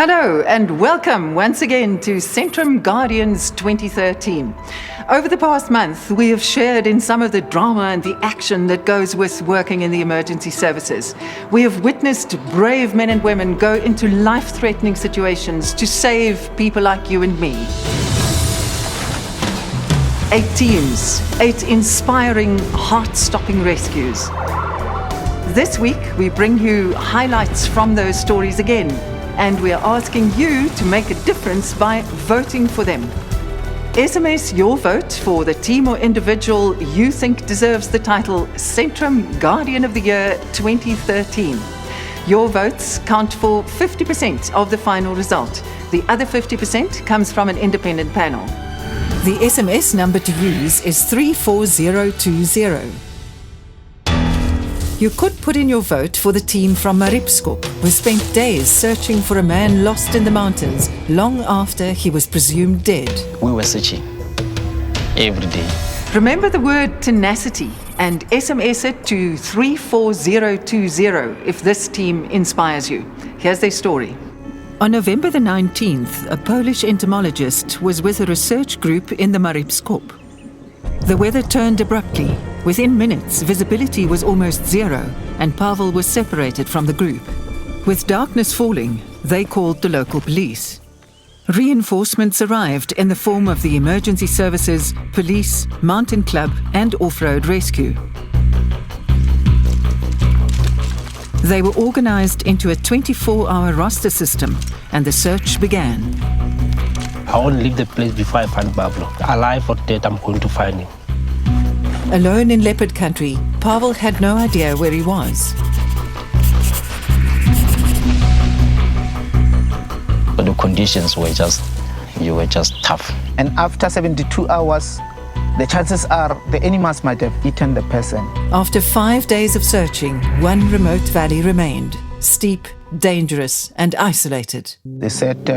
Hello and welcome once again to Centrum Guardians 2013. Over the past month, we have shared in some of the drama and the action that goes with working in the emergency services. We have witnessed brave men and women go into life-threatening situations to save people like you and me. 8 teams, 8 inspiring, heart-stopping rescues. This week, we bring you highlights from those stories again. And we are asking you to make a difference by voting for them. SMS your vote for the team or individual you think deserves the title Centrum Guardian of the Year 2013. Your votes count for 50% of the final result. The other 50% comes from an independent panel. The SMS number to use is 34020. You could put in your vote for the team from Maripskop, who spent days searching for a man lost in the mountains long after he was presumed dead. We were searching every day. Remember the word tenacity and SMS it to 34020 if this team inspires you. Here's their story. On November the 19th, a Polish entomologist was with a research group in the Maripskop. The weather turned abruptly. Within minutes, visibility was almost zero, and Pavel was separated from the group. With darkness falling, they called the local police. Reinforcements arrived in the form of the emergency services, police, mountain club, and off-road rescue. They were organized into a 24-hour roster system, and the search began. I won't leave the place before I find Pablo. Alive or dead, I'm going to find him. Alone in leopard country, Pavel had no idea where he was. But the conditions were just tough. And after 72 hours, the chances are the animals might have eaten the person. After 5 days of searching, one remote valley remained, steep, dangerous, and isolated. They said,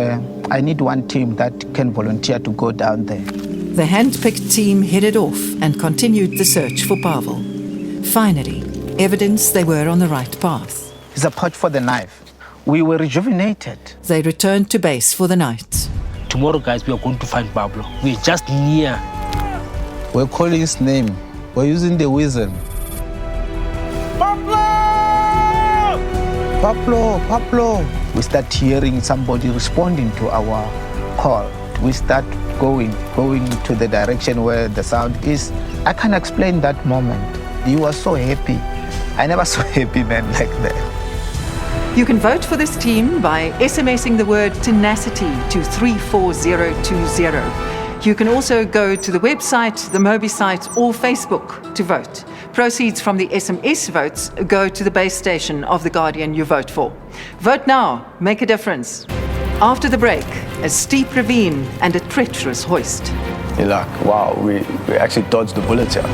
I need one team that can volunteer to go down there. The hand-picked team headed off and continued the search for Pavel. Finally, evidence they were on the right path. It's a pouch for the knife. We were rejuvenated. They returned to base for the night. Tomorrow, guys, we are going to find Pablo. We're just near. We're calling his name. We're using the whistle. Pablo! Pablo, Pablo. We start hearing somebody responding to our call. We start going to the direction where the sound is. I can't explain that moment. You were so happy. I never saw a happy man like that. You can vote for this team by SMSing the word tenacity to 34020. You can also go to the website, the Mobi site, or Facebook to vote. Proceeds from the SMS votes go to the base station of the Guardian you vote for. Vote now, make a difference. After the break, a steep ravine and a treacherous hoist. You're like, wow, we actually dodged the bullet here.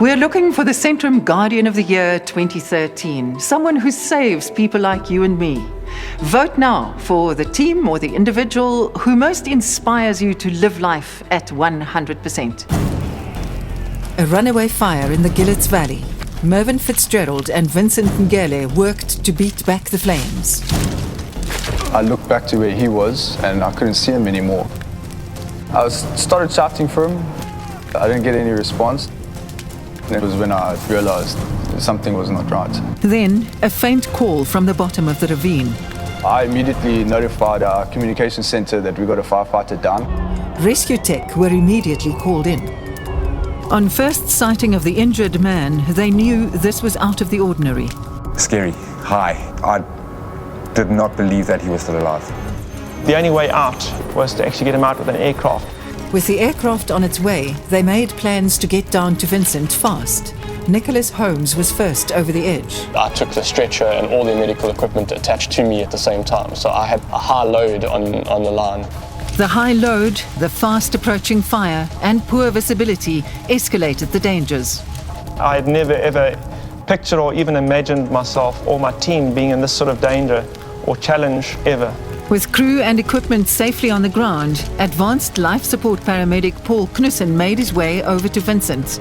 We're looking for the Centrum Guardian of the Year 2013, someone who saves people like you and me. Vote now for the team or the individual who most inspires you to live life at 100%. A runaway fire in the Gillets Valley. Mervyn Fitzgerald and Vincent Ngele worked to beat back the flames. I looked back to where he was and I couldn't see him anymore. I started shouting for him. I didn't get any response. It was when I realized something was not right. Then, a faint call from the bottom of the ravine. I immediately notified our communication center that we got a firefighter down. Rescue tech were immediately called in. On first sighting of the injured man, they knew this was out of the ordinary. Scary. High. I did not believe that he was still alive. The only way out was to actually get him out with an aircraft. With the aircraft on its way, they made plans to get down to Vincent fast. Nicholas Holmes was first over the edge. I took the stretcher and all the medical equipment attached to me at the same time, so I had a high load on the line. The high load, the fast approaching fire, and poor visibility escalated the dangers. I had never ever pictured or even imagined myself or my team being in this sort of danger or challenge ever. With crew and equipment safely on the ground, advanced life support paramedic Paul Knussen made his way over to Vincent.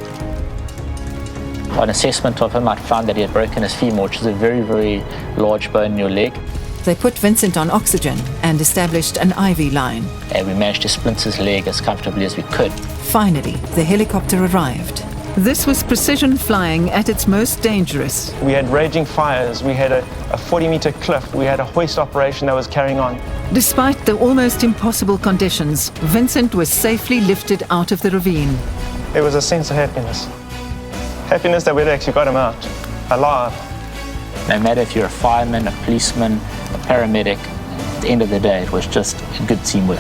An assessment of him, I found that he had broken his femur, which is a very, very large bone in your leg. They put Vincent on oxygen and established an IV line. And we managed to splint his leg as comfortably as we could. Finally, the helicopter arrived. This was precision flying at its most dangerous. We had raging fires, we had a 40-meter cliff, we had a hoist operation that was carrying on. Despite the almost impossible conditions, Vincent was safely lifted out of the ravine. There was a sense of happiness. Happiness that we'd actually got him out, alive. No matter if you're a fireman, a policeman, a paramedic, at the end of the day, it was just a good teamwork.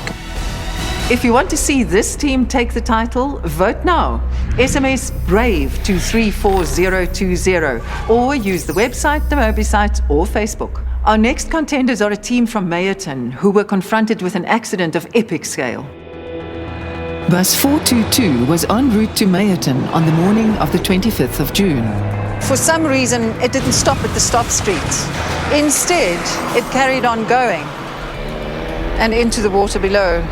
If you want to see this team take the title, vote now. SMS BRAVE to 34020 or use the website, the Mobi site or Facebook. Our next contenders are a team from Meyerton who were confronted with an accident of epic scale. Bus 422 was en route to Meyerton on the morning of the 25th of June. For some reason, it didn't stop at the stop streets. Instead, it carried on going and into the water below.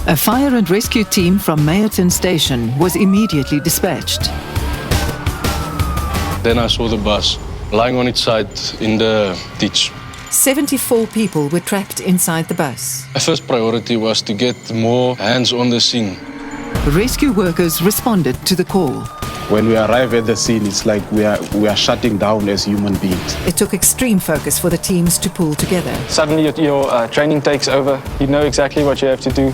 A fire and rescue team from Meyerton Station was immediately dispatched. Then I saw the bus lying on its side in the ditch. 74 people were trapped inside the bus. My first priority was to get more hands on the scene. Rescue workers responded to the call. When we arrive at the scene, it's like we are shutting down as human beings. It took extreme focus for the teams to pull together. Suddenly your training takes over. You know exactly what you have to do.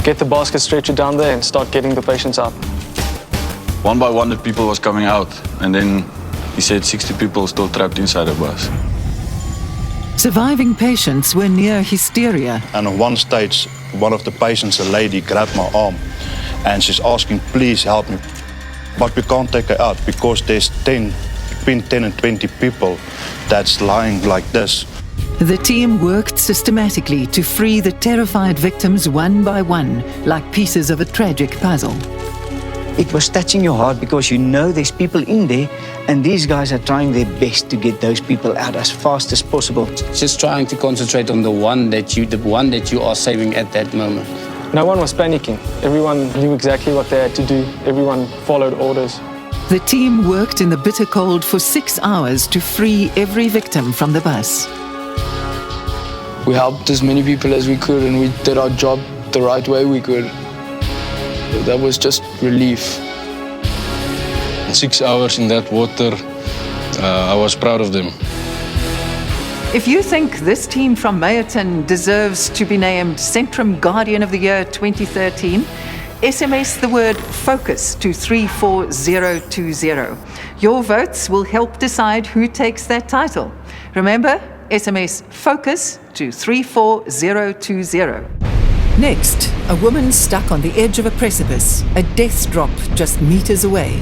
Get the basket stretcher down there and start getting the patients out. One by one the people was coming out, and then he said 60 people still trapped inside the bus. Surviving patients were near hysteria. And at one stage, one of the patients, a lady, grabbed my arm and she's asking, please help me. But we can't take her out because there's between 10 and 20 people that's lying like this. The team worked systematically to free the terrified victims one by one, like pieces of a tragic puzzle. It was touching your heart because you know there's people in there and these guys are trying their best to get those people out as fast as possible. Just trying to concentrate on the one that you are saving at that moment. No one was panicking. Everyone knew exactly what they had to do. Everyone followed orders. The team worked in the bitter cold for 6 hours to free every victim from the bus. We helped as many people as we could and we did our job the right way we could. That was just relief. 6 hours in that water, I was proud of them. If you think this team from Meyerton deserves to be named Centrum Guardian of the Year 2013, SMS the word FOCUS to 34020. Your votes will help decide who takes that title. Remember, SMS FOCUS to 34020. Next, a woman stuck on the edge of a precipice, a death drop just meters away.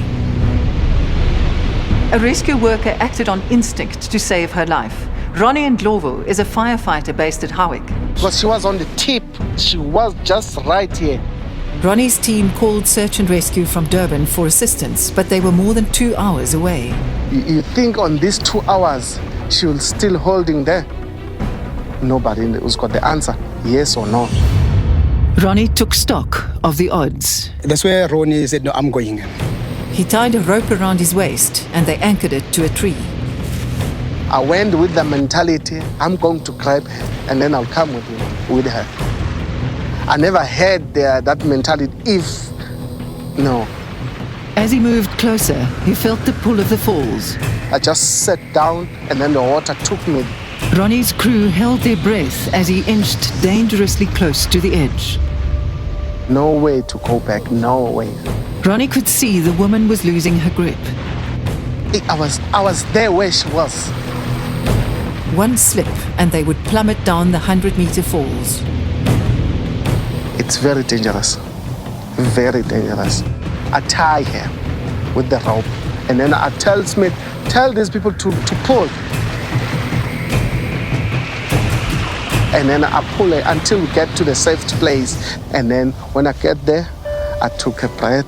A rescue worker acted on instinct to save her life. Ronnie Ndlovu is a firefighter based at Howick. Because she was on the tip, she was just right here. Ronnie's team called search and rescue from Durban for assistance, but they were more than 2 hours away. You think on these 2 hours, she was still holding there? Nobody has got the answer, yes or no. Ronnie took stock of the odds. That's where Ronnie said, no, I'm going in. He tied a rope around his waist and they anchored it to a tree. I went with the mentality, I'm going to grab her and then I'll come with her. I never had that mentality, no. As he moved closer, he felt the pull of the falls. I just sat down and then the water took me. Ronnie's crew held their breath as he inched dangerously close to the edge. No way to go back, no way. Ronnie could see the woman was losing her grip. I was there where she was. One slip and they would plummet down the 100-meter falls. It's very dangerous, very dangerous. I tie her with the rope and then I tell Smith, tell these people to pull. And then I pull it until we get to the safe place. And then when I get there, I took a breath,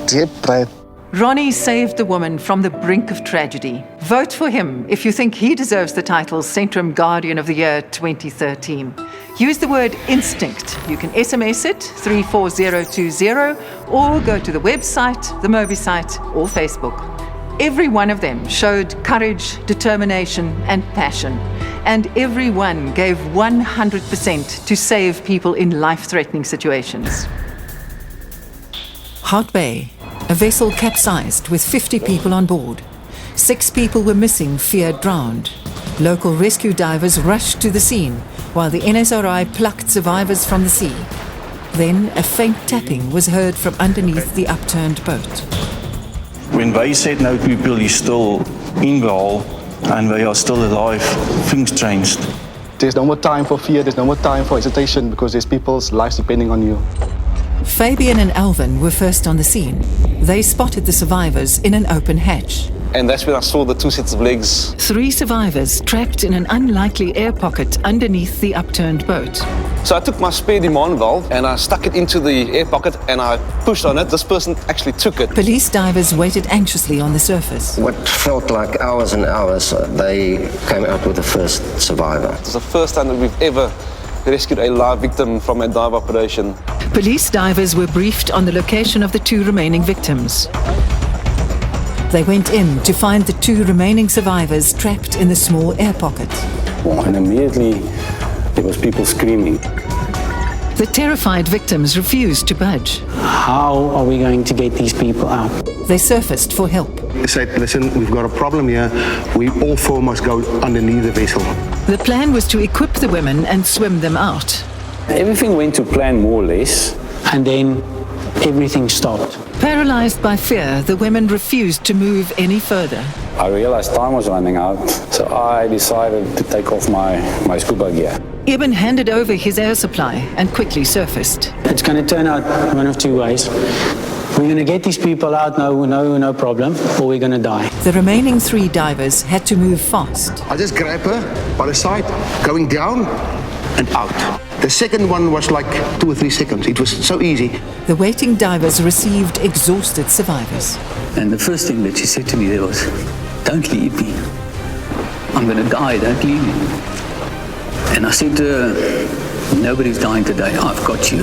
deep breath, Ronnie saved the woman from the brink of tragedy. Vote for him if you think he deserves the title Centrum Guardian of the Year 2013. Use the word instinct. You can SMS it 34020 or go to the website, the Mobi site or Facebook. Every one of them showed courage, determination and passion. And every one gave 100% to save people in life-threatening situations. Hout Bay, a vessel capsized with 50 people on board. 6 people were missing, feared drowned. Local rescue divers rushed to the scene while the NSRI plucked survivors from the sea. Then a faint tapping was heard from underneath the upturned boat. When they said no people is still in the hull and they are still alive, things changed. There's no more time for fear, there's no more time for hesitation because there's people's lives depending on you. Fabian and Alvin were first on the scene. They spotted the survivors in an open hatch. And that's when I saw the 2 sets of legs. 3 survivors trapped in an unlikely air pocket underneath the upturned boat. So I took my spare demand valve and I stuck it into the air pocket and I pushed on it. This person actually took it. Police divers waited anxiously on the surface. What felt like hours and hours, they came out with the first survivor. It's the first time that we've ever rescued a live victim from a dive operation. Police divers were briefed on the location of the 2 remaining victims. They went in to find the 2 remaining survivors trapped in the small air pocket. And immediately there was people screaming. The terrified victims refused to budge. How are we going to get these people out? They surfaced for help. They said, listen, we've got a problem here. We all 4 must go underneath the vessel. The plan was to equip the women and swim them out. Everything went to plan more or less, and then everything stopped. Paralyzed by fear, the women refused to move any further. I realized time was running out, so I decided to take off my scuba gear. Eben handed over his air supply and quickly surfaced. It's going to turn out one of 2 ways. We're going to get these people out, no problem, or we're going to die. The remaining 3 divers had to move fast. I just grabbed her by the side, going down and out. The second one was like 2 or 3 seconds. It was so easy. The waiting divers received exhausted survivors. And the first thing that she said to me there was, "Don't leave me. I'm going to die, don't leave me." And I said to her, "Nobody's dying today, I've got you."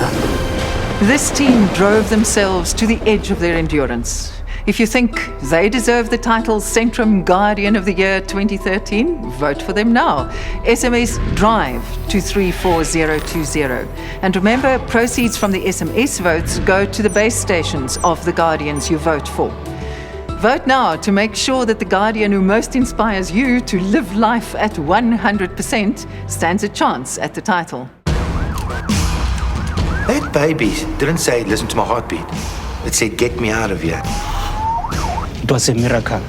This team drove themselves to the edge of their endurance. If you think they deserve the title Centrum Guardian of the Year 2013, vote for them now. SMS DRIVE to 34020. And remember, proceeds from the SMS votes go to the base stations of the Guardians you vote for. Vote now to make sure that the Guardian who most inspires you to live life at 100% stands a chance at the title. That baby didn't say, listen to my heartbeat. It said, get me out of here. It was a miracle.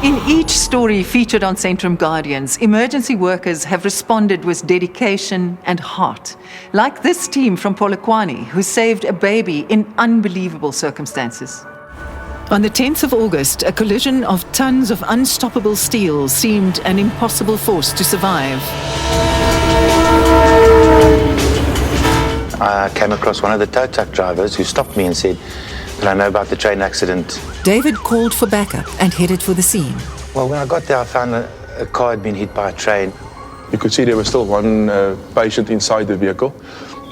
In each story featured on Centrum Guardians, emergency workers have responded with dedication and heart. Like this team from Polokwane, who saved a baby in unbelievable circumstances. On the 10th of August, a collision of tons of unstoppable steel seemed an impossible force to survive. I came across one of the tow truck drivers who stopped me and said, "Did I know about the train accident?" David called for backup and headed for the scene. Well, when I got there, I found a car had been hit by a train. You could see there was still one patient inside the vehicle,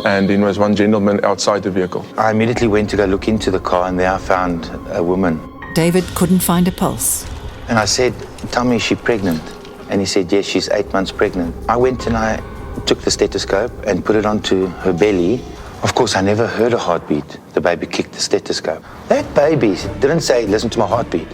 and then was one gentleman outside the vehicle. I immediately went to go look into the car, and there I found a woman. David couldn't find a pulse. And I said, "Tell me, is she pregnant?" And he said, "Yes, she's 8 months pregnant." I went and I took the stethoscope and put it onto her belly. Of course, I never heard a heartbeat. The baby kicked the stethoscope. That baby didn't say, "Listen to my heartbeat."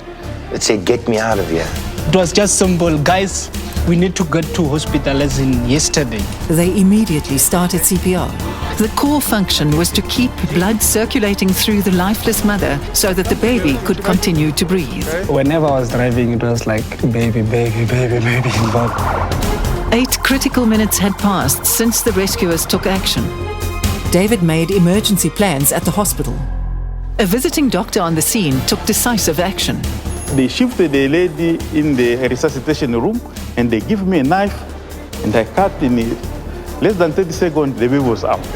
It said, "Get me out of here." It was just simple, guys, we need to get to hospital as in yesterday. They immediately started CPR. The core function was to keep blood circulating through the lifeless mother so that the baby could continue to breathe. Whenever I was driving, it was like, baby, baby, baby, baby. 8 critical minutes had passed since the rescuers took action. David made emergency plans at the hospital. A visiting doctor on the scene took decisive action. They shifted the lady in the resuscitation room and they give me a knife and I cut in it. Less than 30 seconds, the baby was out.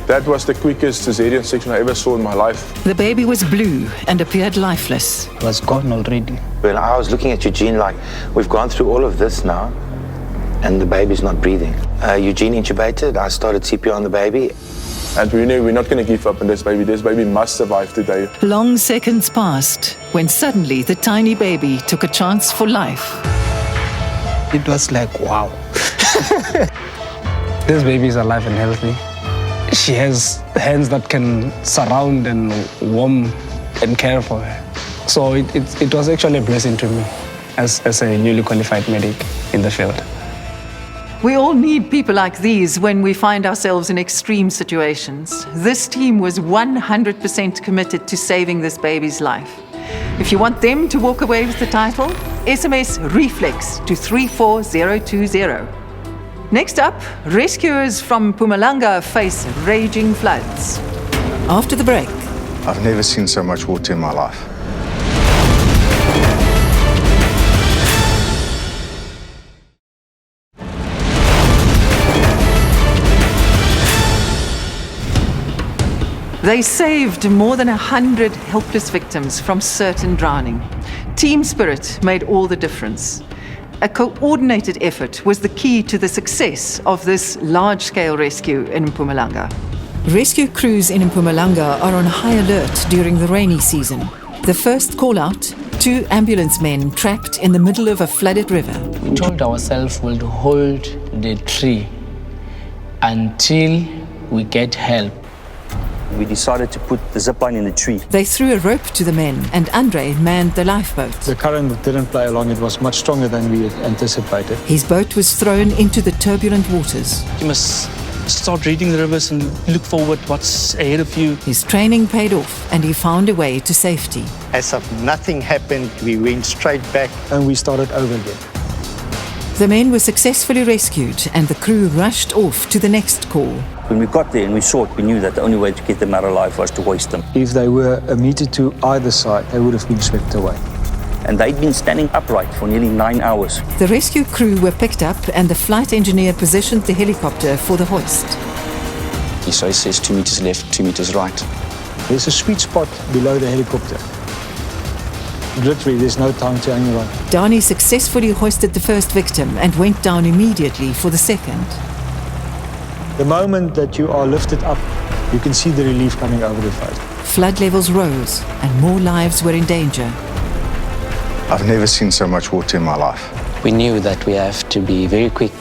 That was the quickest cesarean section I ever saw in my life. The baby was blue and appeared lifeless. It was gone already. When I was looking at Eugene like, we've gone through all of this now, and the baby's not breathing. Eugene intubated, I started CPR on the baby. And we knew we're not going to give up on this baby. This baby must survive today. Long seconds passed when suddenly the tiny baby took a chance for life. It was like, wow. This baby is alive and healthy. She has hands that can surround and warm and care for her. So it was actually a blessing to me as a newly qualified medic in the field. We all need people like these when we find ourselves in extreme situations. This team was 100% committed to saving this baby's life. If you want them to walk away with the title, SMS Reflex to 34020. Next up, rescuers from Mpumalanga face raging floods. After the break, I've never seen so much water in my life. They saved more than 100 helpless victims from certain drowning. Team spirit made all the difference. A coordinated effort was the key to the success of this large-scale rescue in Mpumalanga. rescue crews in Mpumalanga are on high alert during the rainy season. The first call out, 2 ambulance men trapped in the middle of a flooded river. We told ourselves we'll hold the tree until we get help. We decided to put the zip line in the tree. They threw a rope to the men and Andre manned the lifeboat. The current didn't play along, it was much stronger than we had anticipated. His boat was thrown into the turbulent waters. You must start reading the rivers and look forward what's ahead of you. His training paid off and he found a way to safety. As if nothing happened, we went straight back. And we started over again. The men were successfully rescued and the crew rushed off to the next call. When we got there and we saw it, we knew that the only way to get them out alive was to hoist them. If they were a meter to either side, they would have been swept away. And they'd been standing upright for nearly 9 hours. The rescue crew were picked up and the flight engineer positioned the helicopter for the hoist. So he says 2 meters left, 2 meters right. There's a sweet spot below the helicopter. Literally, there's no time to hang around. Dani successfully hoisted the first victim and went down immediately for the second. The moment that you are lifted up, you can see the relief coming over the face. Flood levels rose and more lives were in danger. I've never seen so much water in my life. We knew that we have to be very quick.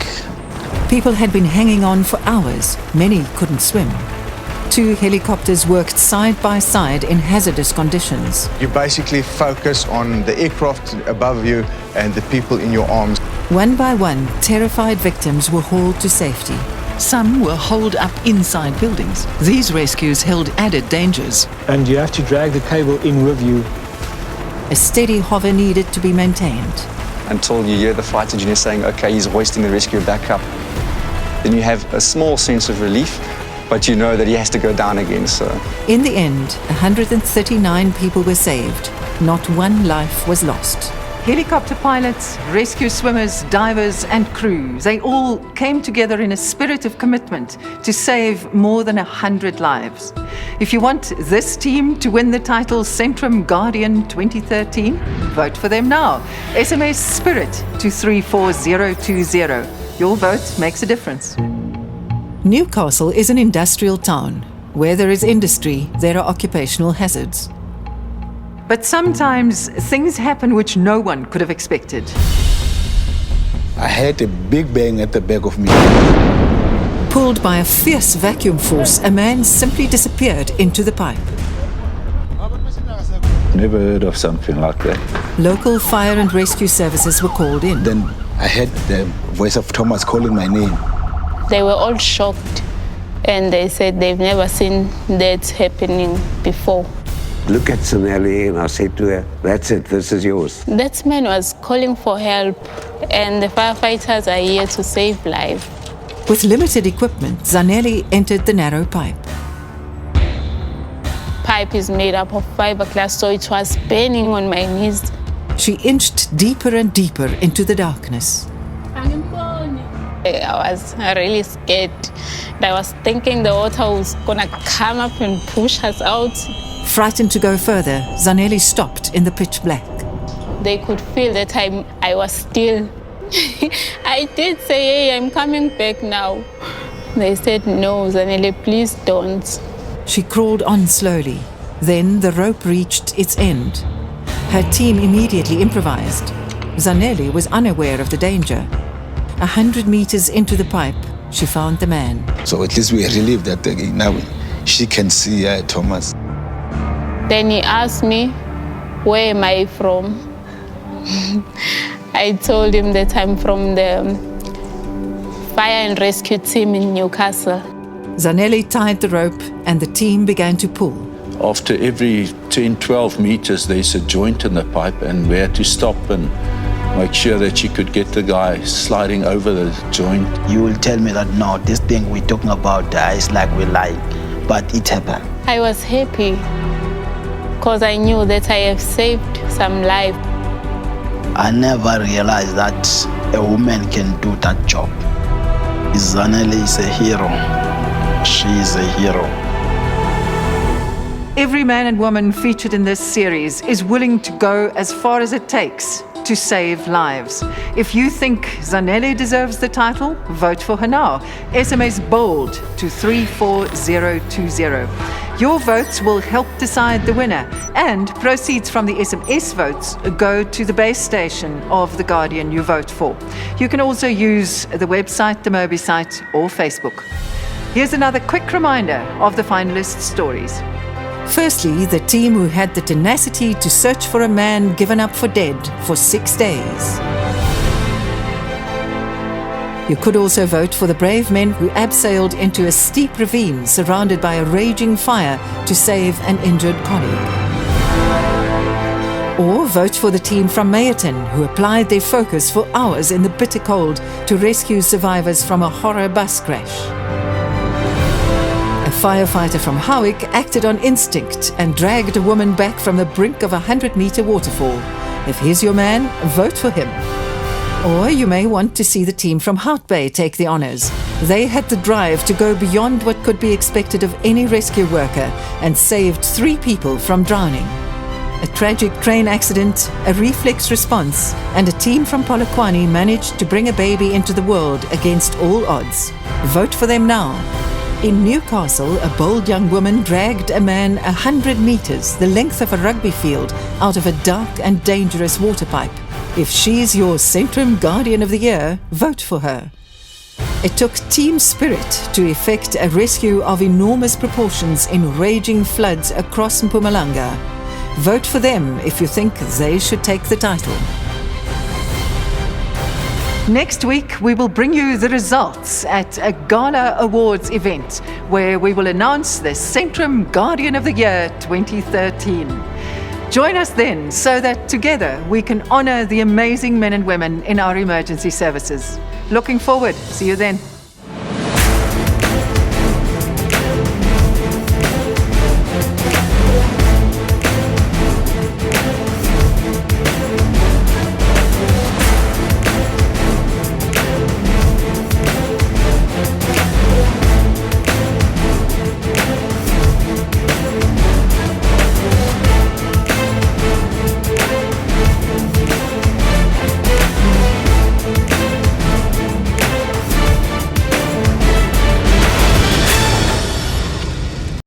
People had been hanging on for hours. Many couldn't swim. 2 helicopters worked side by side in hazardous conditions. You basically focus on the aircraft above you and the people in your arms. One by one, terrified victims were hauled to safety. Some were holed up inside buildings. These rescues held added dangers. And you have to drag the cable in with you. A steady hover needed to be maintained. Until you hear the flight engineer saying, okay, he's hoisting the rescue back up. Then you have a small sense of relief, but you know that he has to go down again, so. In the end, 139 people were saved. Not one life was lost. Helicopter pilots, rescue swimmers, divers and crews, they all came together in a spirit of commitment to save more than 100 lives. If you want this team to win the title Centrum Guardian 2013, vote for them now. SMS SPIRIT to 34020. Your vote makes a difference. Newcastle is an industrial town. Where there is industry, there are occupational hazards. But sometimes things happen which no one could have expected. I had a big bang at the back of me. Pulled by a fierce vacuum force, a man simply disappeared into the pipe. Never heard of something like that. Local fire and rescue services were called in. Then I heard the voice of Thomas calling my name. They were all shocked and they said they've never seen that happening before. Look at Sonelli, and I said to her, that's it, this is yours. That man was calling for help and the firefighters are here to save lives. With limited equipment, Zanelli entered the narrow pipe. Pipe is made up of fiberglass, so it was burning on my knees. She inched deeper and deeper into the darkness. I was really scared. I was thinking the water was gonna come up and push us out. Frightened to go further, Zanele stopped in the pitch black. They could feel that I was still. I did say, hey, I'm coming back now. They said, no, Zanele, please don't. She crawled on slowly. Then the rope reached its end. Her team immediately improvised. Zanele was unaware of the danger. 100 meters into the pipe, she found the man. So at least we are relieved that now she can see Thomas. Then he asked me, where am I from? I told him that I'm from the fire and rescue team in Newcastle. Zanele tied the rope and the team began to pull. After every 10, 12 meters, there's a joint in the pipe, and we had to stop and make sure that she could get the guy sliding over the joint. You will tell me that, no, this thing we're talking about is like we're lying, but it happened. I was happy because I knew that I have saved some life. I never realized that a woman can do that job. Zanele is a hero. She is a hero. Every man and woman featured in this series is willing to go as far as it takes to save lives. If you think Zanele deserves the title, vote for her now. SMS BOLD to 34020. Your votes will help decide the winner, and proceeds from the SMS votes go to the base station of The Guardian you vote for. You can also use the website, the Moby site, or Facebook. Here's another quick reminder of the finalist stories. Firstly, the team who had the tenacity to search for a man given up for dead for 6 days. You could also vote for the brave men who abseiled into a steep ravine surrounded by a raging fire to save an injured colleague. Or vote for the team from Meyerton who applied their focus for hours in the bitter cold to rescue survivors from a horror bus crash. A firefighter from Howick acted on instinct and dragged a woman back from the brink of a 100-meter waterfall. If he's your man, vote for him. Or you may want to see the team from Hout Bay take the honours. They had the drive to go beyond what could be expected of any rescue worker and saved 3 people from drowning. A tragic train accident, a reflex response, and a team from Polokwane managed to bring a baby into the world against all odds. Vote for them now. In Newcastle, a bold young woman dragged a man 100 meters, the length of a rugby field, out of a dark and dangerous water pipe. If she's your Centrum Guardian of the Year, vote for her. It took team spirit to effect a rescue of enormous proportions in raging floods across Mpumalanga. Vote for them if you think they should take the title. Next week, we will bring you the results at a Gala Awards event where we will announce the Centrum Guardian of the Year 2013. Join us then so that together we can honour the amazing men and women in our emergency services. Looking forward. See you then.